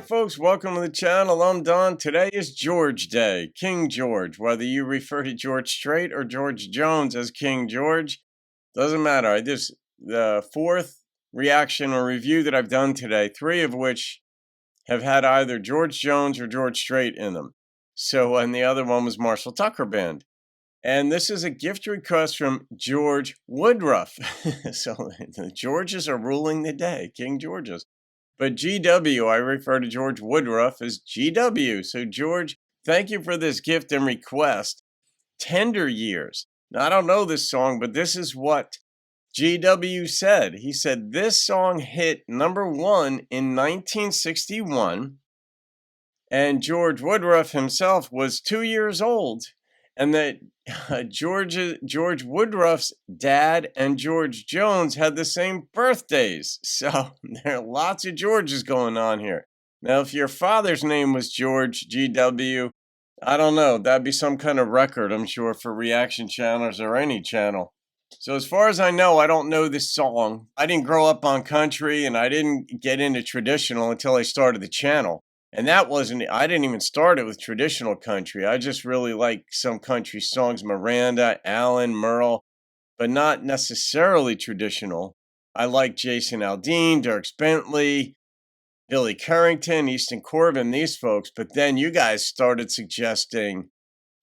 folks, welcome to the channel. I'm Don. Today is George Day, King George. Whether you refer to George Strait or George Jones as King George, doesn't matter. The fourth reaction or review that I've done today, three of which have had either George Jones or George Strait in them. And the other one was Marshall Tucker Band. And this is a gift request from George Woodruff. So the Georges are ruling the day, King Georges. But GW, I refer to George Woodruff as GW. So George, thank you for this gift and request. Tender Years. Now, I don't know this song, but this is what GW said. He said this song hit #1 in 1961. And George Woodruff himself was 2 years old. And that George Woodruff's dad and George Jones had the same birthdays. So there are lots of Georges going on here. Now, if your father's name was George GW, I don't know. That'd be some kind of record, I'm sure, for reaction channels or any channel. So as far as I know, I don't know this song. I didn't grow up on country, and I didn't get into traditional until I started the channel. And I didn't even start it with traditional country. I just really like some country songs, Miranda, Allen, Merle, but not necessarily traditional. I like Jason Aldean, Dierks Bentley, Billy Currington, Easton Corbin, these folks. But then you guys started suggesting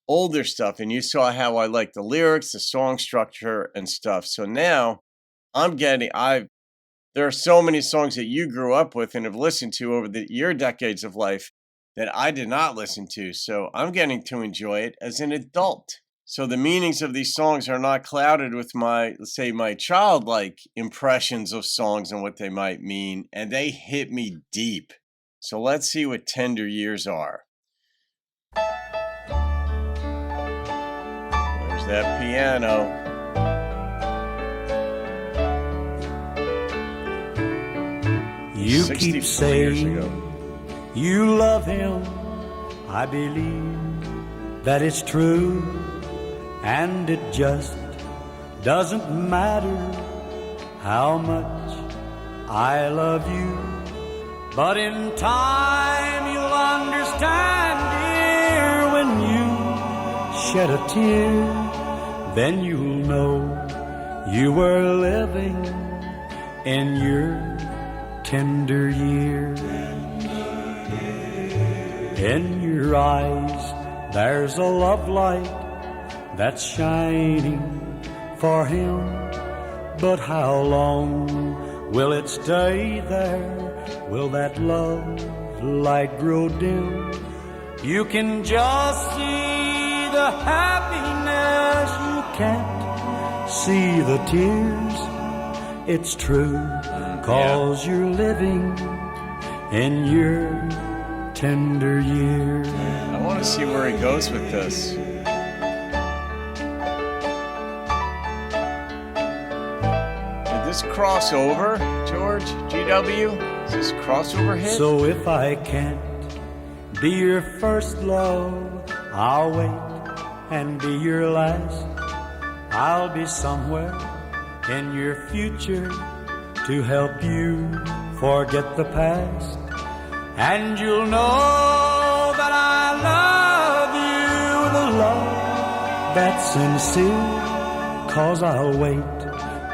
older stuff, and you saw how I like the lyrics, the song structure, and stuff. So now there are so many songs that you grew up with and have listened to over your decades of life that I did not listen to. So I'm getting to enjoy it as an adult. So the meanings of these songs are not clouded with my childlike impressions of songs and what they might mean. And they hit me deep. So let's see what Tender Years are. There's that piano. You keep saying you love him. I believe that it's true, and it just doesn't matter how much I love you. But in time you'll understand, dear, when you shed a tear, then you'll know you were living in your tender years. In your eyes there's a love light that's shining for him, but how long will it stay there? Will that love light grow dim? You can just see the happiness, you can't see the tears. It's true, 'cause you're living in your tender years. I want to see where he goes with this. Did this cross over, George GW? Is this crossover hit? So if I can't be your first love, I'll wait and be your last. I'll be somewhere in your future to help you forget the past. And you'll know that I love you with a love that's sincere, 'cause I'll wait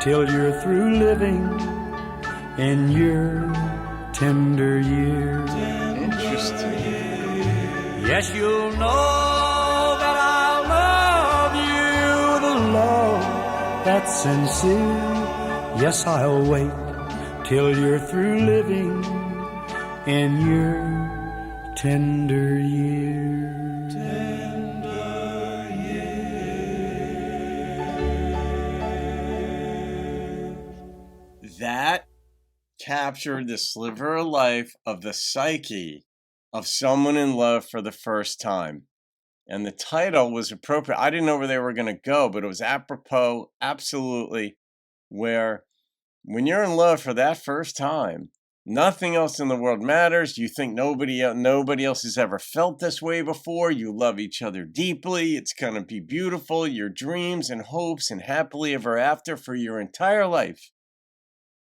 till you're through living in your tender years. Interesting. Yes, you'll know that I love you with a love that's sincere. Yes, I'll wait till you're through living in your tender years. Tender years. That captured the sliver of life of the psyche of someone in love for the first time. And the title was appropriate. I didn't know where they were going to go, but it was apropos, absolutely, where when you're in love for that first time, nothing else in the world matters. You think nobody else has ever felt this way before. You love each other deeply. It's going to be beautiful. Your dreams and hopes and happily ever after for your entire life.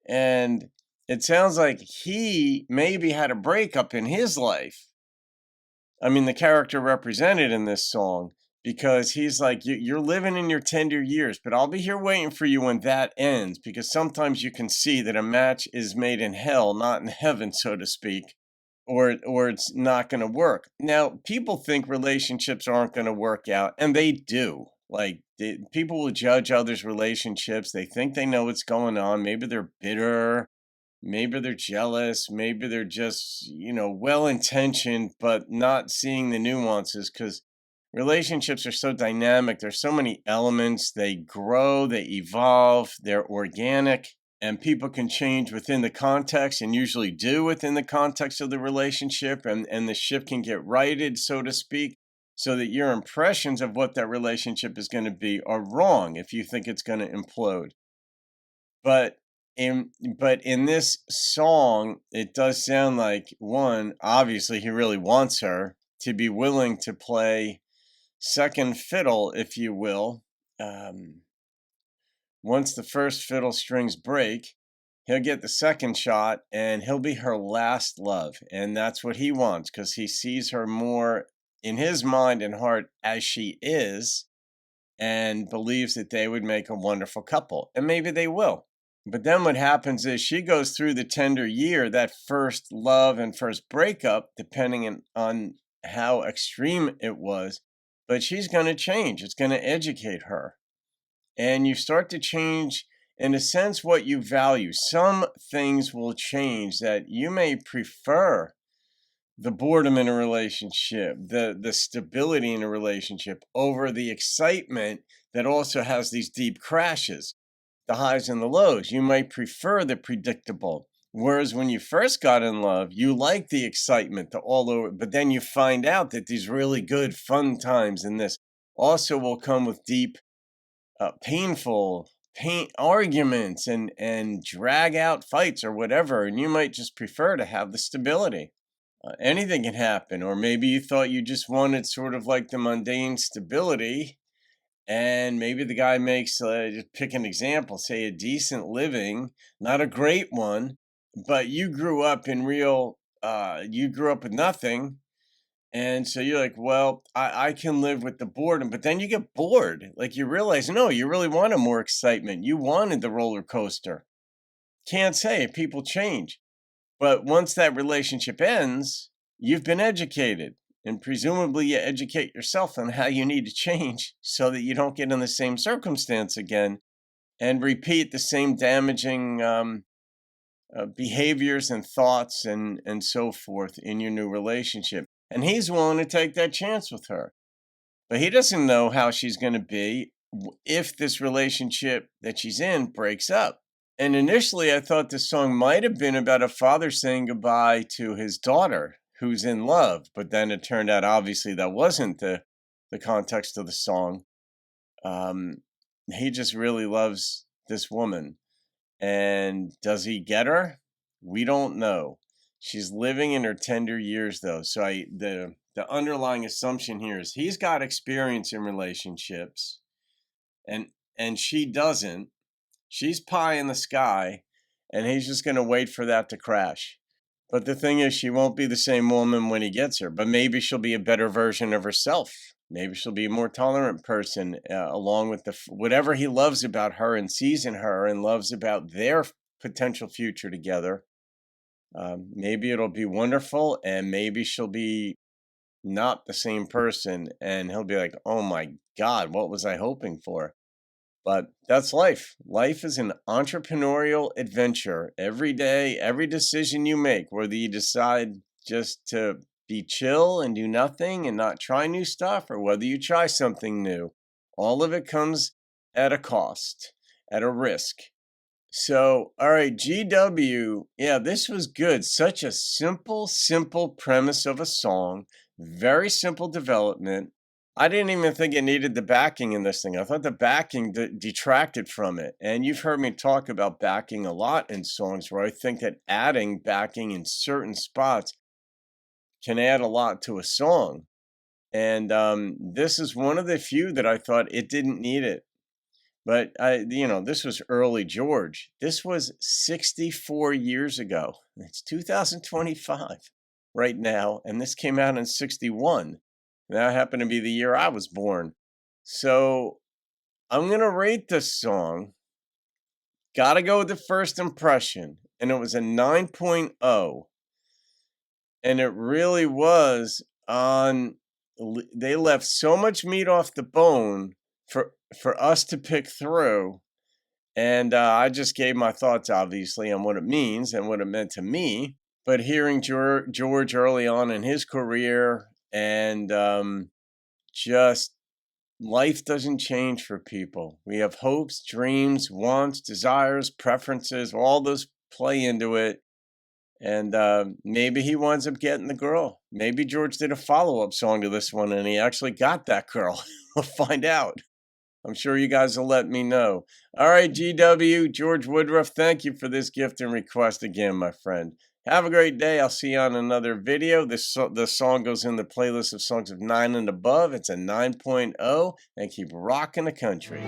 And it sounds like he maybe had a breakup in his life. I mean, the character represented in this song, because he's like, You're living in your tender years, but I'll be here waiting for you when that ends. Because sometimes you can see that a match is made in hell, not in heaven, so to speak, or it's not going to work. Now, people think relationships aren't going to work out, and they do. Like, people will judge others' relationships. They think they know what's going on. Maybe they're bitter. Maybe they're jealous. Maybe they're just, well intentioned, but not seeing the nuances, because relationships are so dynamic. There's so many elements. They grow, they evolve, they're organic, and people can change within the context, and usually do within the context of the relationship. And the ship can get righted, so to speak, so that your impressions of what that relationship is going to be are wrong if you think it's going to implode. But in this song, it does sound like, one, obviously he really wants her to be willing to play second fiddle, if you will. Once the first fiddle strings break, he'll get the second shot, and he'll be her last love. And that's what he wants, because he sees her more in his mind and heart as she is, and believes that they would make a wonderful couple. And maybe they will. But then what happens is she goes through the tender year, that first love and first breakup, depending on how extreme it was. But she's going to change. It's going to educate her. And you start to change, in a sense, what you value. Some things will change, that you may prefer the boredom in a relationship, the stability in a relationship, over the excitement that also has these deep crashes, the highs and the lows. You might prefer the predictable. Whereas when you first got in love, you like the excitement, the all over, but then you find out that these really good, fun times in this also will come with deep, painful arguments and drag out fights or whatever. And you might just prefer to have the stability. Anything can happen. Or maybe you thought you just wanted sort of like the mundane stability, and maybe the guy makes, just pick an example, say a decent living, not a great one, but you grew up you grew up with nothing. And so you're like, well, I can live with the boredom. But then you get bored. Like, you realize, no, you really wanted more excitement. You wanted the roller coaster. Can't say, people change. But once that relationship ends, you've been educated. And presumably you educate yourself on how you need to change so that you don't get in the same circumstance again and repeat the same damaging behaviors and thoughts and so forth in your new relationship. And he's willing to take that chance with her. But he doesn't know how she's going to be if this relationship that she's in breaks up. And initially, I thought this song might have been about a father saying goodbye to his daughter who's in love. But then it turned out, obviously, that wasn't the context of the song. He just really loves this woman. And does he get her? We don't know. She's living in her tender years, though. So the underlying assumption here is he's got experience in relationships, and she doesn't. She's pie in the sky, and he's just going to wait for that to crash. But the thing is, she won't be the same woman when he gets her. But maybe she'll be a better version of herself. Maybe she'll be a more tolerant person, along with whatever he loves about her and sees in her and loves about their potential future together. Maybe it'll be wonderful, and maybe she'll be not the same person, and he'll be like, oh my God, what was I hoping for? But that's life. Life is an entrepreneurial adventure. Every day, every decision you make, whether you decide just to be chill and do nothing and not try new stuff, or whether you try something new, all of it comes at a cost, at a risk. So, all right, GW. Yeah, this was good. Such a simple premise of a song. Very simple development. I didn't even think it needed the backing in this thing. I thought the backing detracted from it. And you've heard me talk about backing a lot in songs, where I think that adding backing in certain spots can add a lot to a song. And this is one of the few that I thought it didn't need it. But this was early George. This was 64 years ago. It's 2025 right now, and this came out in 61. That happened to be the year I was born. So I'm going to rate this song. Got to go with the first impression, and it was a 9.0. And it really was they left so much meat off the bone for us to pick through. And I just gave my thoughts, obviously, on what it means and what it meant to me. But hearing George early on in his career, and just life doesn't change for people. We have hopes, dreams, wants, desires, preferences, all those play into it. And maybe he winds up getting the girl. Maybe George did a follow-up song to this one and he actually got that girl. We'll find out. I'm sure you guys will let me know. All right, GW, George Woodruff, thank you for this gift and request again, my friend. Have a great day. I'll see you on another video. The song goes in the playlist of songs of 9 and above. It's a 9.0, and keep rocking the country.